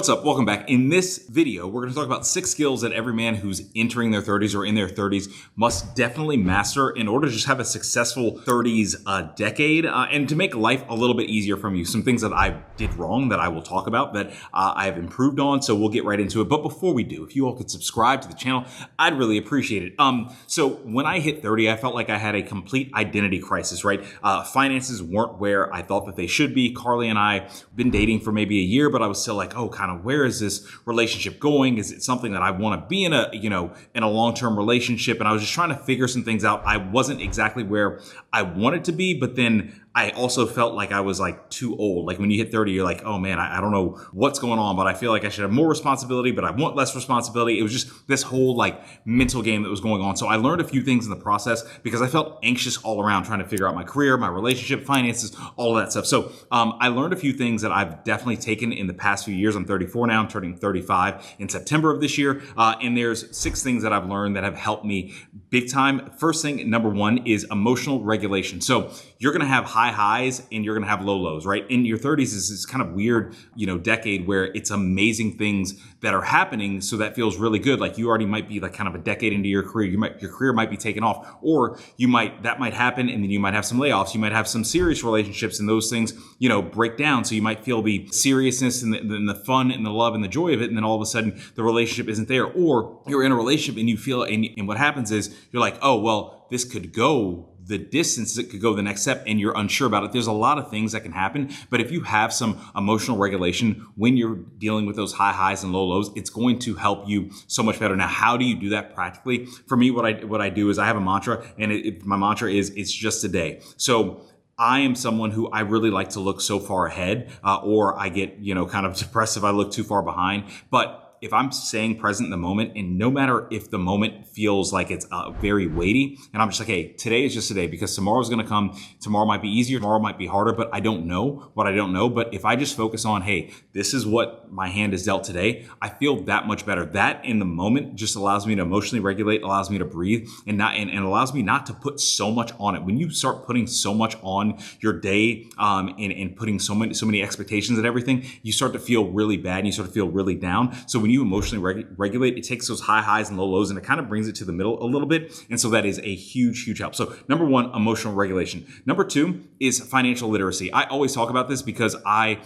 What's up? Welcome back. In this video, we're going to talk about 6 skills that every man who's entering their 30s or in their 30s must definitely master in order to just have a successful 30s decade and to make life a little bit easier from you. Some things that I did wrong that I will talk about that I have improved on, so we'll get right into it. But before we do, if you all could subscribe to the channel, I'd really appreciate it. So when I hit 30, I felt like I had a complete identity crisis, right? Finances weren't where I thought that they should be. Carly and I been dating for maybe a year, but I was still like, oh, kind of where is this relationship going? Is it something that I want to be in a long-term relationship? And I was just trying to figure some things out. I wasn't exactly where I wanted to be, but then I also felt like I was like too old. Like when you hit 30, you're like, oh man, I don't know what's going on, but I feel like I should have more responsibility, but I want less responsibility. It was just this whole like mental game that was going on. So I learned a few things in the process because I felt anxious all around trying to figure out my career, my relationship, finances, all of that stuff. So I learned a few things that I've definitely taken in the past few years. I'm 34 now. I'm turning 35 in September of this year. And there's 6 things that I've learned that have helped me big time. First thing, number 1 is emotional regulation. So you're going to have high highs and you're going to have low lows, right? In your 30s is this kind of weird, decade where it's amazing things that are happening. So that feels really good. Like you already might be like kind of a decade into your career. Your career might be taken off, or that might happen. And then you might have some layoffs. You might have some serious relationships and those things, break down. So you might feel the seriousness and the fun and the love and the joy of it. And then all of a sudden the relationship isn't there, or you're in a relationship and you feel, and what happens is you're like, oh, well, this could go the distance, it could go the next step, and you're unsure about it. There's a lot of things that can happen, but if you have some emotional regulation when you're dealing with those high highs and low lows, it's going to help you so much better. Now, how do you do that practically? For me, what I do is I have a mantra, and my mantra is it's just a day. So I am someone who I really like to look so far ahead, or I get kind of depressed if I look too far behind. But if I'm staying present in the moment, and no matter if the moment feels like it's very weighty, and I'm just like, hey, today is just today, because tomorrow's going to come. Tomorrow might be easier. Tomorrow might be harder, but I don't know what I don't know. But if I just focus on, hey, this is what my hand is dealt today, I feel that much better. That in the moment just allows me to emotionally regulate, allows me to breathe, and allows me not to put so much on it. When you start putting so much on your day, and putting so many expectations and everything, you start to feel really bad and you start to feel really down. So when you emotionally regulate, it takes those high highs and low lows and it kind of brings it to the middle a little bit. And so that is a huge help. So number 1, emotional regulation. Number 2 is financial literacy. I always talk about this because I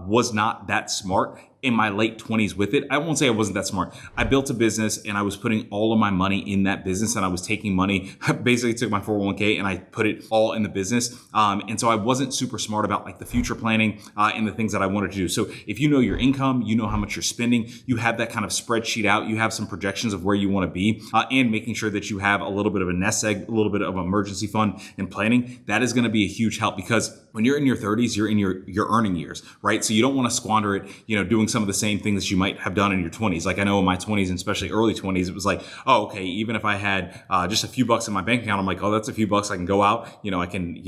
was not that smart in my late 20s with it. I won't say I wasn't that smart. I built a business and I was putting all of my money in that business, and I was taking money, basically took my 401k and I put it all in the business. And so I wasn't super smart about like the future planning and the things that I wanted to do. So if you know your income, you know how much you're spending, you have that kind of spreadsheet out, you have some projections of where you want to be, and making sure that you have a little bit of a nest egg, a little bit of emergency fund and planning, that is going to be a huge help, because when you're in your 30s, you're in your earning years, right? So you don't want to squander it, doing some of the same things that you might have done in your 20s. Like I know in my 20s, and especially early 20s, it was like, oh, okay, even if I had just a few bucks in my bank account, I'm like, oh, that's a few bucks. I can go out, I can,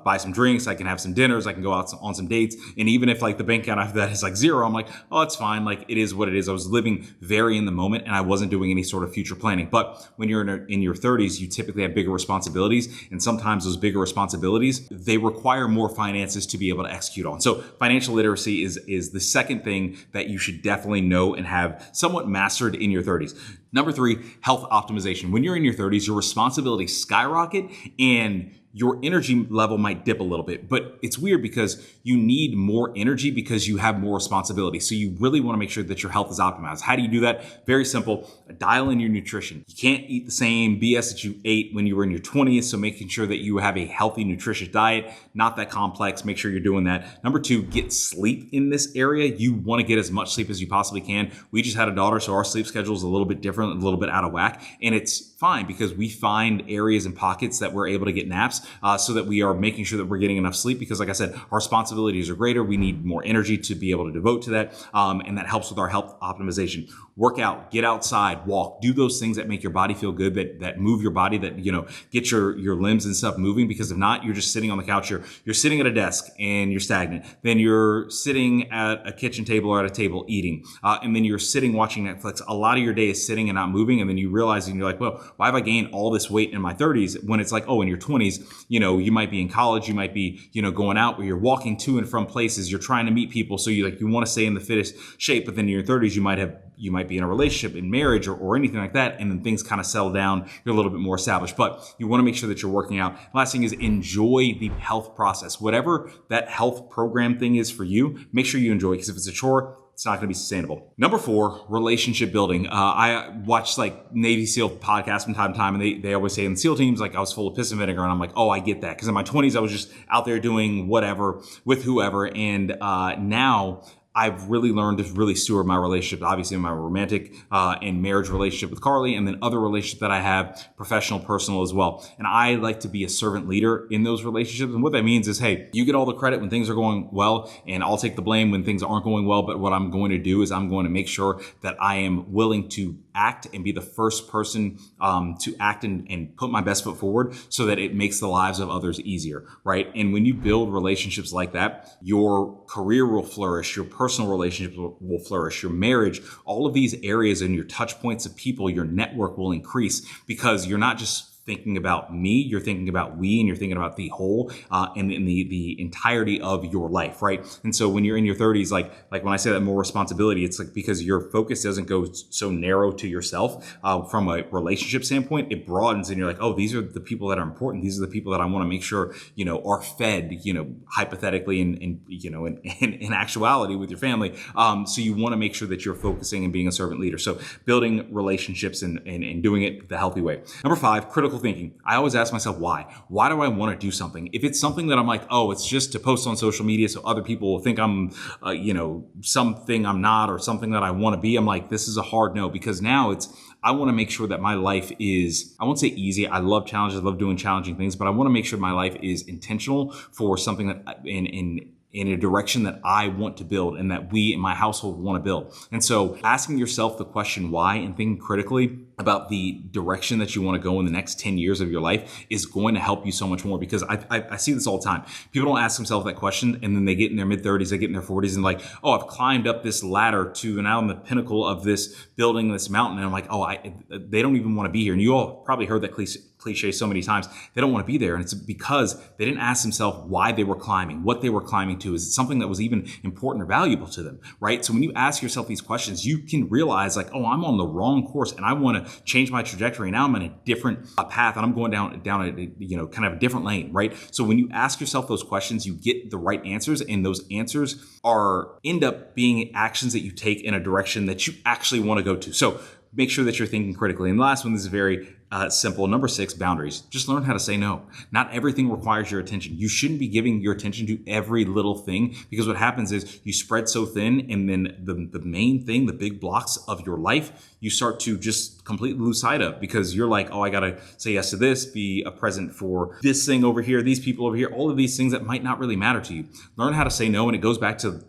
buy some drinks, I can have some dinners, I can go out on some dates. And even if like the bank account after that is like 0, I'm like, oh, it's fine. Like it is what it is. I was living very in the moment and I wasn't doing any sort of future planning. But when you're in your 30s, you typically have bigger responsibilities. And sometimes those bigger responsibilities, they require more finances to be able to execute on. So financial literacy is the second thing that you should definitely know and have somewhat mastered in your 30s. Number 3, health optimization. When you're in your 30s, your responsibilities skyrocket and your energy level might dip a little bit, but it's weird because you need more energy because you have more responsibility. So you really want to make sure that your health is optimized. How do you do that? Very simple. Dial in your nutrition. You can't eat the same BS that you ate when you were in your 20s. So making sure that you have a healthy, nutritious diet, not that complex. Make sure you're doing that. Number 2, get sleep in this area. You want to get as much sleep as you possibly can. We just had a daughter, so our sleep schedule is a little bit different, a little bit out of whack, and it's fine because we find areas and pockets that we're able to get naps. So that we are making sure that we're getting enough sleep, because like I said, our responsibilities are greater. We need more energy to be able to devote to that. And that helps with our health optimization. Work out, get outside, walk, do those things that make your body feel good, that move your body, that, get your limbs and stuff moving, because if not, you're just sitting on the couch. You're sitting at a desk and you're stagnant. Then you're sitting at a kitchen table or at a table eating. And then you're sitting watching Netflix. A lot of your day is sitting and not moving. And then you realize, and you're like, well, why have I gained all this weight in my 30s when it's like, oh, in your 20s, you might be in college, you might be, going out where you're walking to and from places, you're trying to meet people. So you want to stay in the fittest shape, but then in your 30s, you might be in a relationship, in marriage, or anything like that. And then things kind of settle down. You're a little bit more established, but you want to make sure that you're working out. Last thing is enjoy the health process. Whatever that health program thing is for you, make sure you enjoy it, because if it's a chore, it's not going to be sustainable. Number 4, relationship building. I watch like Navy SEAL podcasts from time to time, and they always say in SEAL teams, like I was full of piss and vinegar, and I'm like, oh, I get that. Because in my 20s, I was just out there doing whatever with whoever, and now I've really learned to really steward my relationship, obviously in my romantic and marriage relationship with Carly, and then other relationships that I have, professional, personal as well. And I like to be a servant leader in those relationships. And what that means is, hey, you get all the credit when things are going well, and I'll take the blame when things aren't going well. But what I'm going to do is I'm going to make sure that I am willing to act and be the first person to act and put my best foot forward, so that it makes the lives of others easier, right? And when you build relationships like that, your career will flourish, your personal relationships will flourish, your marriage, all of these areas and your touch points of people, your network will increase, because you're not just thinking about me, you're thinking about we, and you're thinking about the whole and the entirety of your life, right? And so when you're in your 30s, like when I say that more responsibility, it's like because your focus doesn't go so narrow to yourself from a relationship standpoint, it broadens, and you're like, oh, these are the people that are important. These are the people that I want to make sure, are fed, hypothetically and in actuality with your family. So you want to make sure that you're focusing and being a servant leader. So building relationships and doing it the healthy way. Number 5, critical thinking. I always ask myself, why? Why do I want to do something? If it's something that I'm like, oh, it's just to post on social media so other people will think I'm, something I'm not, or something that I want to be, I'm like, this is a hard no, because now I want to make sure that my life is, I won't say easy. I love challenges. I love doing challenging things, but I want to make sure my life is intentional for something that in a direction that I want to build, and that we in my household want to build. And so asking yourself the question why, and thinking critically about the direction that you want to go in the next 10 years of your life is going to help you so much more, because I see this all the time. People don't ask themselves that question, and then they get in their mid-30s, they get in their 40s, and like, oh, I've climbed up this ladder to, and now I'm the pinnacle of this building, this mountain, and I'm like, oh, they don't even want to be here. And you all probably heard that cliche so many times. They don't want to be there, and it's because they didn't ask themselves why they were climbing, what they were climbing to. Is it something that was even important or valuable to them, right? So when you ask yourself these questions, you can realize like, oh, I'm on the wrong course, and I want to change my trajectory. Now I'm in a different path, and I'm going down a kind of a different lane, right? So when you ask yourself those questions, you get the right answers, and those answers end up being actions that you take in a direction that you actually want to go to. So make sure that you're thinking critically. And the last one is very simple. Number 6, boundaries. Just learn how to say no. Not everything requires your attention. You shouldn't be giving your attention to every little thing, because what happens is you spread so thin, and then the main thing, the big blocks of your life, you start to just completely lose sight of, because you're like, oh, I got to say yes to this, be a present for this thing over here, these people over here, all of these things that might not really matter to you. Learn how to say no. And it goes back to,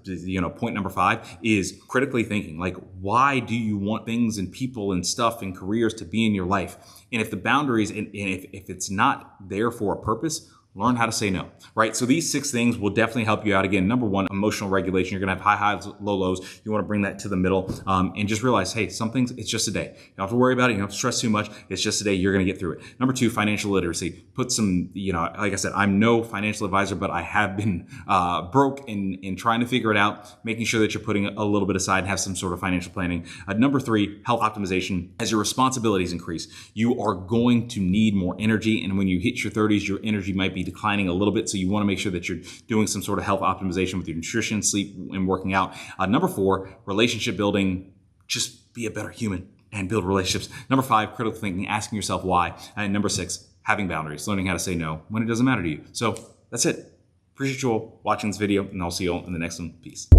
point number 5 is critically thinking. Like, why do you want things and people and stuff and careers to be in your life? And if the boundaries, and if it's not there for a purpose, learn how to say no, right? So these 6 things will definitely help you out. Again, number 1, emotional regulation. You're going to have high highs, low lows. You want to bring that to the middle and just realize, hey, some things, it's just a day. You don't have to worry about it. You don't have to stress too much. It's just a day. You're going to get through it. Number 2, financial literacy. Put some, like I said, I'm no financial advisor, but I have been broke in trying to figure it out, making sure that you're putting a little bit aside and have some sort of financial planning. Number 3, health optimization. As your responsibilities increase, you are going to need more energy. And when you hit your 30s, your energy might be declining a little bit. So you want to make sure that you're doing some sort of health optimization with your nutrition, sleep, and working out. Number 4, relationship building. Just be a better human and build relationships. Number 5, critical thinking, asking yourself why. And number 6, having boundaries, learning how to say no when it doesn't matter to you. So that's it. Appreciate you all watching this video, and I'll see you all in the next one. Peace.